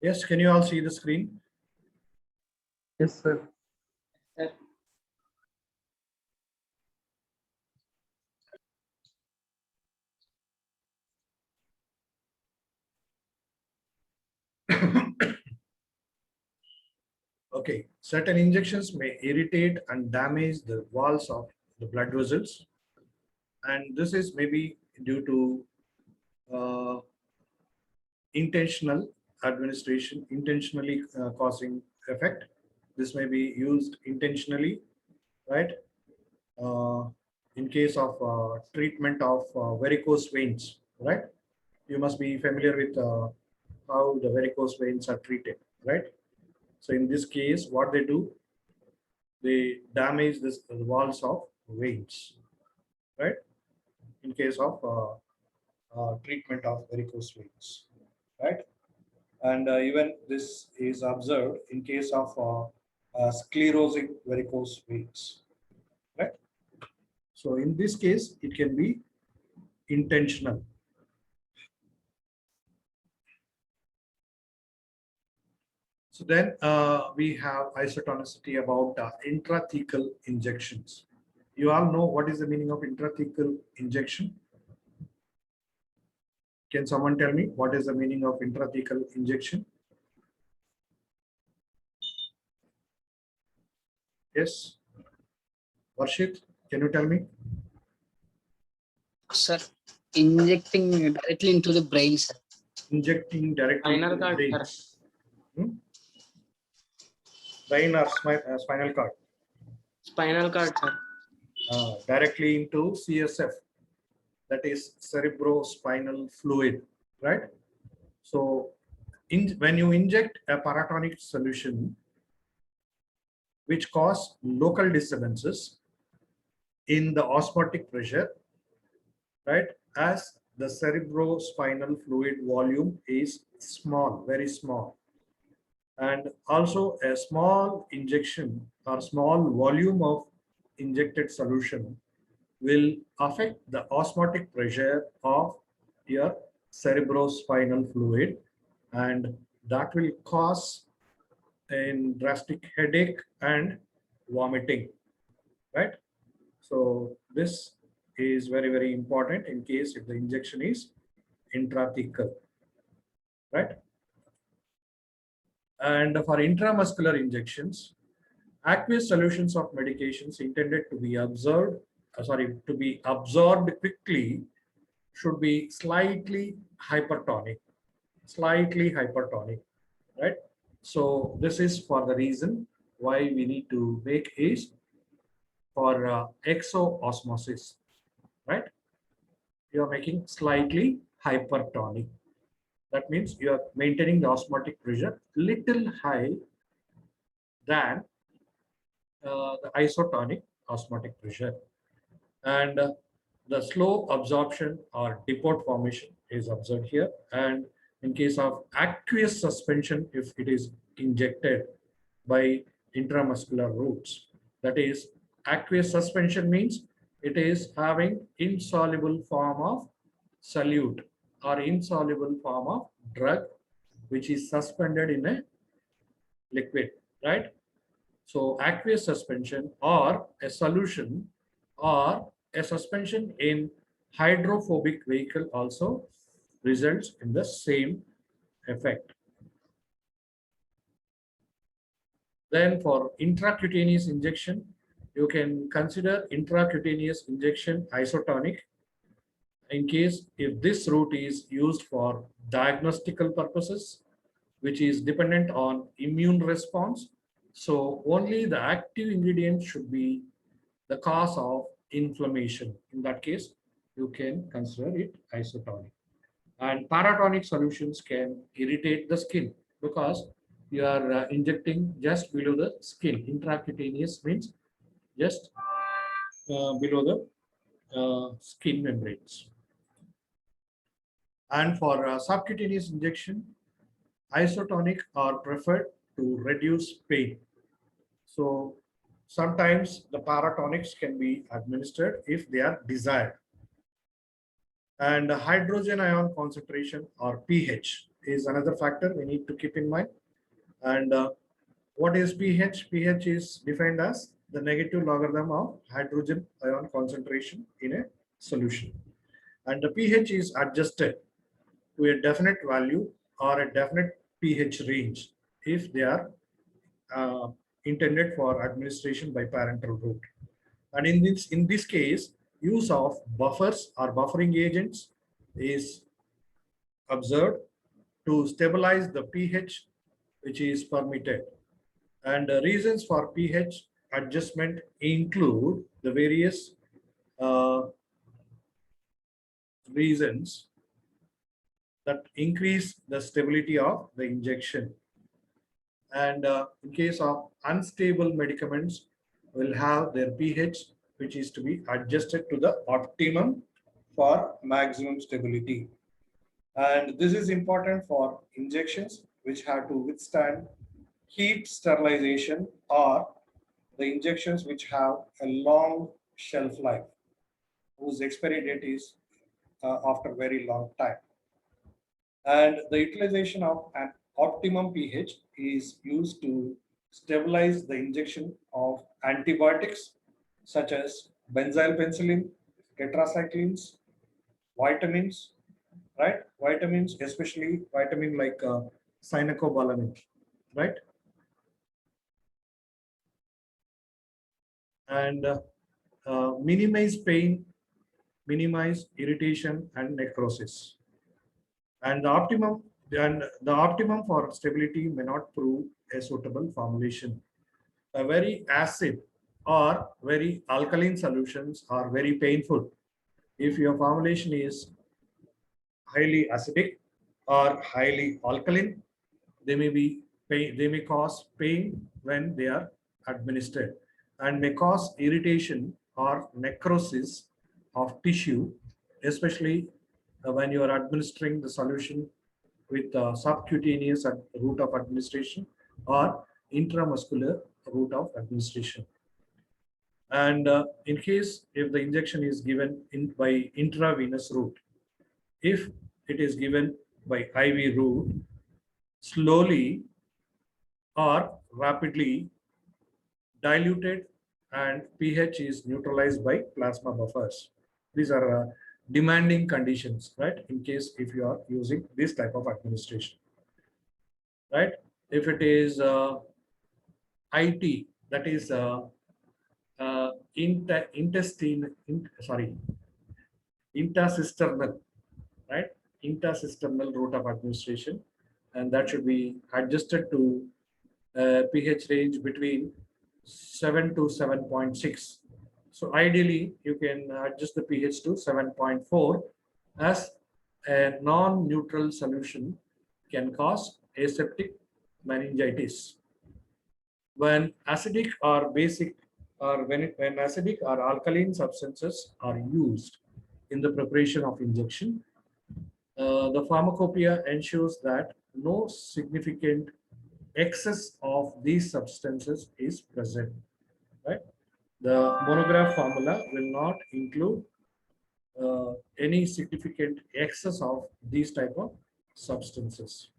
Yes, can you all see the screen? Yes, sir. Okay, certain injections may irritate and damage the walls of the blood vessels, and this is maybe due to uh, intentional administration, intentionally causing effect. This may be used intentionally, right? Uh, in case of treatment of varicose veins, right? You must be familiar with how the varicose veins are treated, right? So in this case, what they do, they damage this the walls of veins, right? In case of treatment of varicose veins, right? And even this is observed in case of sclerosing varicose veins, right? So in this case, it can be intentional. So then we have isotonicity about intrathecal injections. You all know what is the meaning of intrathecal injection? Can someone tell me what is the meaning of intrathecal injection? Yes. Varshit, can you tell me? Sir, injecting directly into the brain, sir. Injecting directly Spinal to the cord, brain. sir. Brain or spinal cord. Spinal cord, sir. Directly into CSF, that is cerebrospinal fluid, right? So when you inject a paratonic solution which cause local disturbances in the osmotic pressure, right, as the cerebrospinal fluid volume is small, very small, and also a small injection or small volume of injected solution will affect the osmotic pressure of your cerebrospinal fluid, and that will cause a drastic headache and vomiting, right? So this is very, very important in case if the injection is intrathecal, right? And for intramuscular injections, aqueous solutions of medications intended to be to be absorbed quickly should be slightly hypertonic, right? So this is for the reason why we need to make is for exoosmosis, right? You are making slightly hypertonic. That means you are maintaining the osmotic pressure little high than the isotonic osmotic pressure. And the slow absorption or depot formation is observed here. And in case of aqueous suspension, if it is injected by intramuscular routes, that is, aqueous suspension means it is having insoluble form of solute or insoluble form of drug which is suspended in a liquid, right? So aqueous suspension or a solution or a suspension in hydrophobic vehicle also results in the same effect. Then for intracutaneous injection, you can consider intracutaneous injection isotonic in case if this route is used for diagnostical purposes, which is dependent on immune response. So only the active ingredient should be the cause of inflammation. In that case, you can consider it isotonic. And paratonic solutions can irritate the skin because you are injecting just below the skin. Intracutaneous means just below the skin membranes. And for subcutaneous injection, isotonic are preferred to reduce pain. So sometimes the paratonics can be administered if they are desired. And hydrogen ion concentration or pH is another factor we need to keep in mind. And what is pH? pH is defined as the negative logarithm of hydrogen ion concentration in a solution. And the pH is adjusted to a definite value or a definite pH range if they are intended for administration by parental route. And in this case, use of buffers or buffering agents is observed to stabilize the pH which is permitted. And the reasons for pH adjustment include the various reasons that increase the stability of the injection. And in case of unstable medicaments, will have their pH which is to be adjusted to the optimum for maximum stability. And this is important for injections which have to withstand heat sterilization, or the injections which have a long shelf life, whose expiry date is after very long time. And the utilization of an optimum pH is used to stabilize the injection of antibiotics such as benzyl penicillin, tetracyclines, vitamins, right? Vitamins, especially vitamin like cyanocobalamin, right? And minimize pain, minimize irritation and necrosis. And the optimum for stability may not prove a suitable formulation. A very acid or very alkaline solutions are very painful. If your formulation is highly acidic or highly alkaline, they may cause pain when they are administered, and may cause irritation or necrosis of tissue, especially when you are administering the solution with subcutaneous route of administration or intramuscular route of administration. And in case if the injection is given by intravenous route, if it is given by IV route, slowly or rapidly diluted and pH is neutralized by plasma buffers. These are demanding conditions, right? In case if you are using this type of administration, right? If it is IT, that is intercisternal, right? Intercisternal route of administration, and that should be adjusted to pH range between 7 to 7.6. So ideally, you can adjust the pH to 7.4, as a non-neutral solution can cause aseptic meningitis. When acidic or basic, or when acidic or alkaline substances are used in the preparation of injection, the pharmacopoeia ensures that no significant excess of these substances is present, right? The monograph formula will not include any significant excess of these type of substances.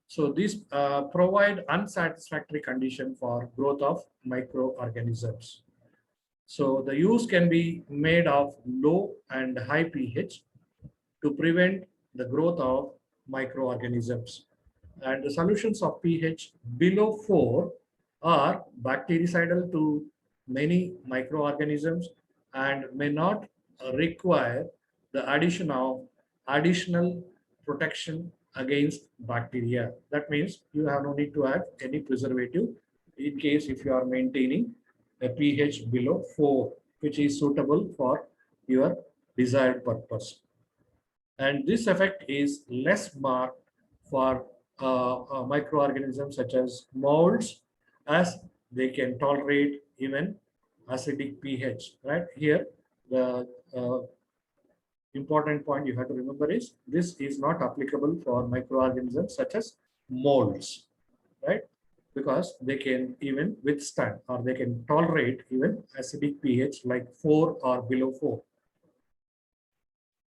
So these provide unsatisfactory condition for growth of microorganisms. So the use can be made of low and high pH to prevent the growth of microorganisms. And the solutions of pH below 4 are bactericidal to many microorganisms and may not require the addition of additional protection against bacteria. That means you have no need to add any preservative in case if you are maintaining a pH below 4, which is suitable for your desired purpose. And this effect is less marked for microorganisms such as molds, as they can tolerate even acidic pH. Right here, the important point you have to remember is this is not applicable for microorganisms such as molds, right? Because they can even withstand or they can tolerate even acidic pH like 4 or below 4.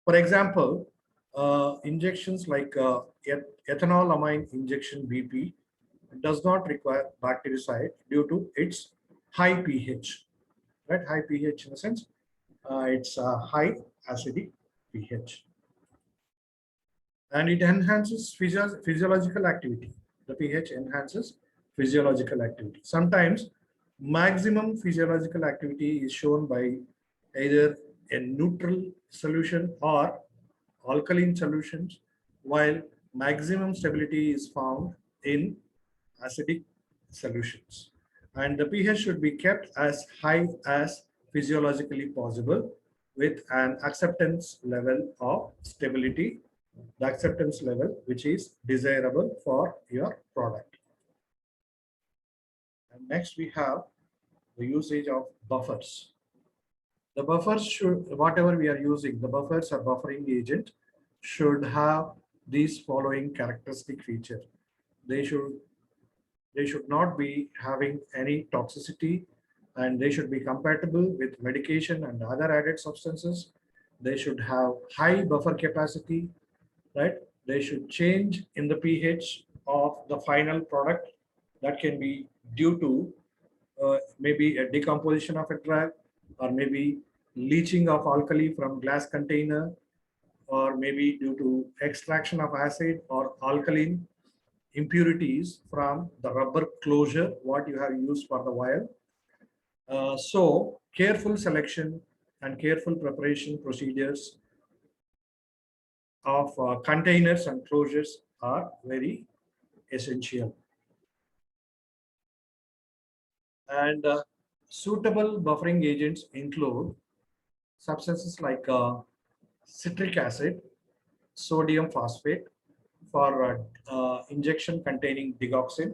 For example, Injections like ethanolamine injection BP does not require bactericide due to its high pH, right? High pH in the sense it's a high acidic pH. And it enhances physiological activity. The pH enhances physiological activity. Sometimes maximum physiological activity is shown by either a neutral solution or alkaline solutions, while maximum stability is found in acidic solutions. And the pH should be kept as high as physiologically possible with an acceptance level of stability, the acceptance level which is desirable for your product. And next we have the usage of buffers. The buffers should, whatever we are using, the buffers or buffering agent should have these following characteristic feature. They should not be having any toxicity, and they should be compatible with medication and other added substances. They should have high buffer capacity, right? They should change in the pH of the final product. That can be due to maybe a decomposition of a drug, or maybe leaching of alkali from glass container, or maybe due to extraction of acid or alkaline impurities from the rubber closure what you have used for the vial. So careful selection and careful preparation procedures of containers and closures are very essential. And suitable buffering agents include substances like citric acid, sodium phosphate for injection containing digoxin,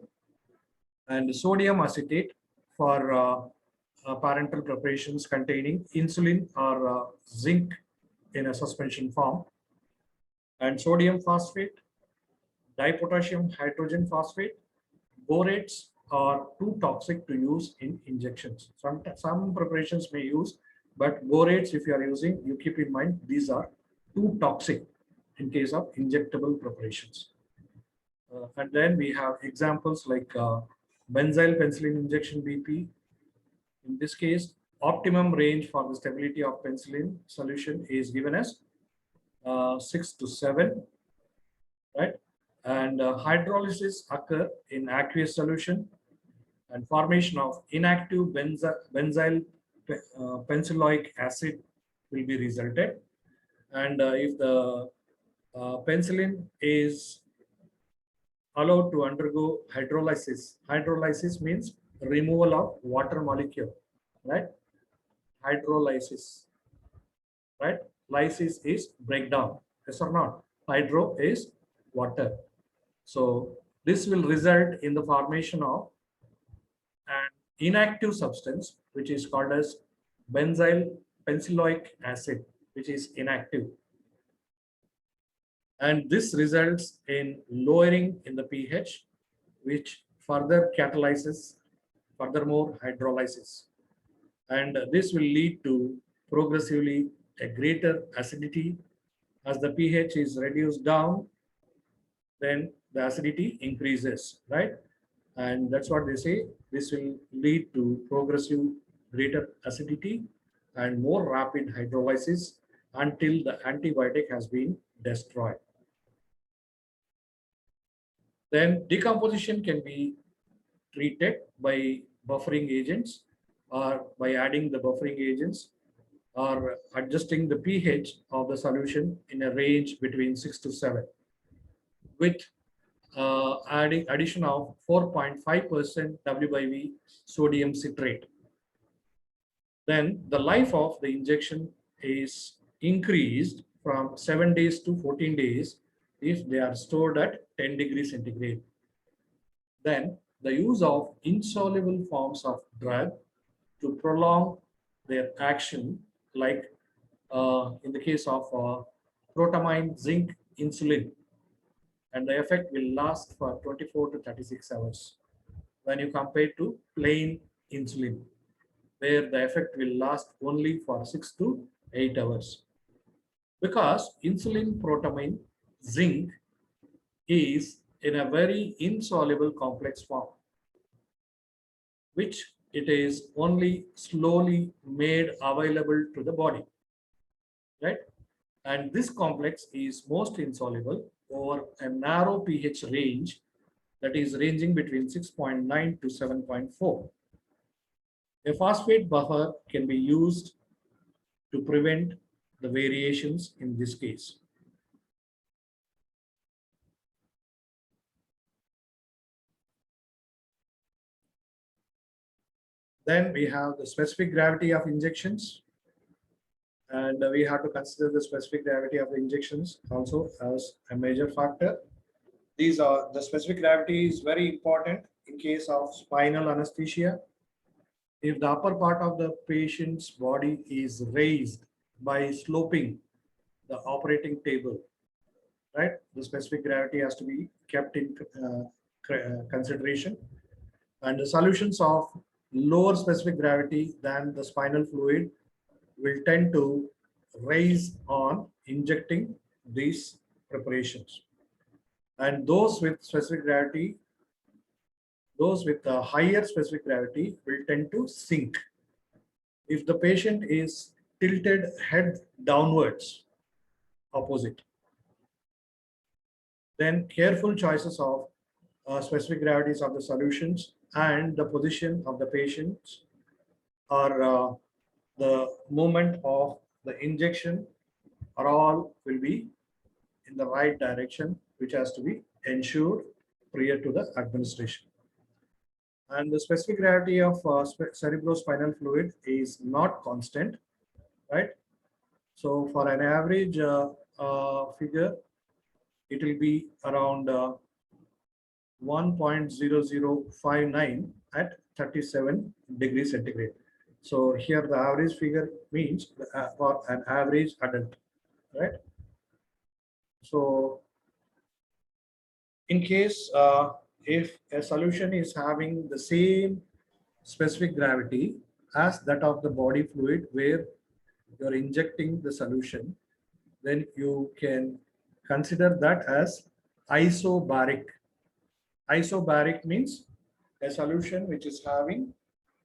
and sodium acetate for parental preparations containing insulin or zinc in a suspension form, and sodium phosphate, dipotassium hydrogen phosphate. Borates are too toxic to use in injections. Some preparations may use, but borates, if you are using, you keep in mind these are too toxic in case of injectable preparations. And then we have examples like benzyl penicillin injection BP. In this case, optimum range for the stability of penicillin solution is given as 6 to 7, right? And hydrolysis occur in aqueous solution, and formation of inactive benzyl penicilloic acid will be resulted. And if the penicillin is allowed to undergo hydrolysis, hydrolysis means removal of water molecule, right? Hydrolysis, right? Lysis is breakdown, yes or not? Hydro is water. So this will result in the formation of an inactive substance which is called as benzyl penicilloic acid, which is inactive. And this results in lowering in the pH, which further catalyzes furthermore hydrolysis. And this will lead to progressively a greater acidity. As the pH is reduced down, then the acidity increases, right? And that's what they say. This will lead to progressive greater acidity and more rapid hydrolysis until the antibiotic has been destroyed. Then decomposition can be treated by buffering agents, or by adding the buffering agents, or adjusting the pH of the solution in a range between 6 to 7 with adding addition of 4.5% W/V sodium citrate. Then the life of the injection is increased from 7 days to 14 days if they are stored at 10 degrees centigrade. Then the use of insoluble forms of drug to prolong their action, like in the case of protamine zinc insulin, and the effect will last for 24 to 36 hours when you compare to plain insulin, where the effect will last only for 6 to 8 hours. because insulin protamine zinc is in a very insoluble complex form, which it is only slowly made available to the body, right? And this complex is most insoluble over a narrow pH range that is ranging between 6.9 to 7.4. A phosphate buffer can be used to prevent the variations in this case. Then we have the specific gravity of injections, and we have to consider the specific gravity of the injections also as a major factor. These are the specific gravity is very important in case of spinal anesthesia. If the upper part of the patient's body is raised by sloping the operating table, right, the specific gravity has to be kept in consideration. And the solutions of lower specific gravity than the spinal fluid will tend to raise on injecting these preparations. And those with specific gravity, those with a higher specific gravity will tend to sink. If the patient is tilted head downwards, opposite, then careful choices of specific gravities of the solutions and the position of the patients or the movement of the injection are all will be in the right direction, which has to be ensured prior to the administration. And the specific gravity of cerebrospinal fluid is not constant, right? So for an average figure, it will be around 1.0059 at 37 degrees centigrade. So here the average figure means for an average adult, right? So in case if a solution is having the same specific gravity as that of the body fluid where you're injecting the solution, then you can consider that as isobaric. Isobaric means a solution which is having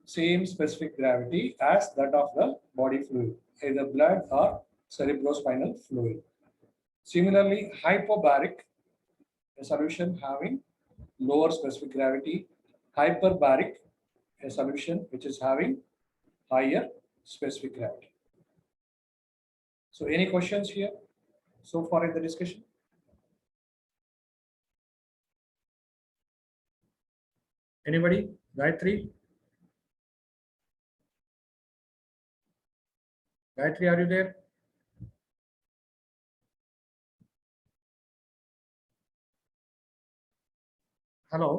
same specific gravity as that of the body fluid, either blood or cerebrospinal fluid. Similarly, hypobaric, a solution having lower specific gravity. Hyperbaric, a solution which is having higher specific gravity. So any questions here so far in the discussion? Anybody? Gayatri? Gayatri, are you there? Hello?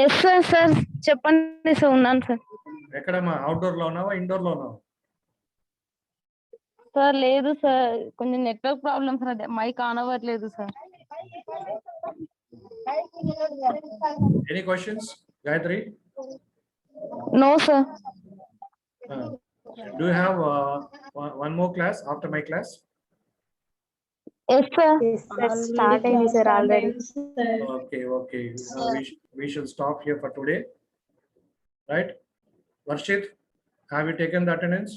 Yes sir sir చెప్పండి sir ఉన్నాను sir ఎక్కడమ్మా outdoor లో ఉన్నావా indoor లో ఉన్నావా sir లేదు sir కొంచెం network problem sir అదే మైక్ ఆన్ అవ్వట్లేదు sir Any questions, Gayatri? No sir Do you have one more class after my class? Yes sir start అయింది sir already Okay. We should stop here for today, right? Varshit, have you taken the attendance?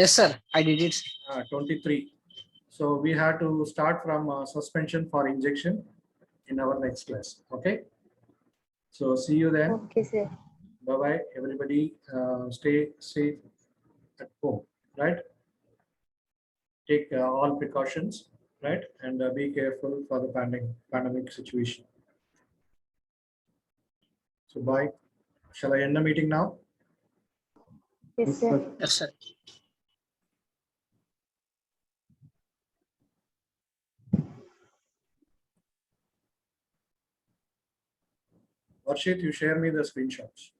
Yes, sir. I did it. 23. So we have to start from suspension for injection in our next class. Okay. So see you then. Okay sir Bye bye, everybody. Stay safe at home, right? Take all precautions, right? And be careful for the pandemic situation. So bye. Shall I end the meeting now? Yes sir Yes, sir. Varshit, you share me the screenshots.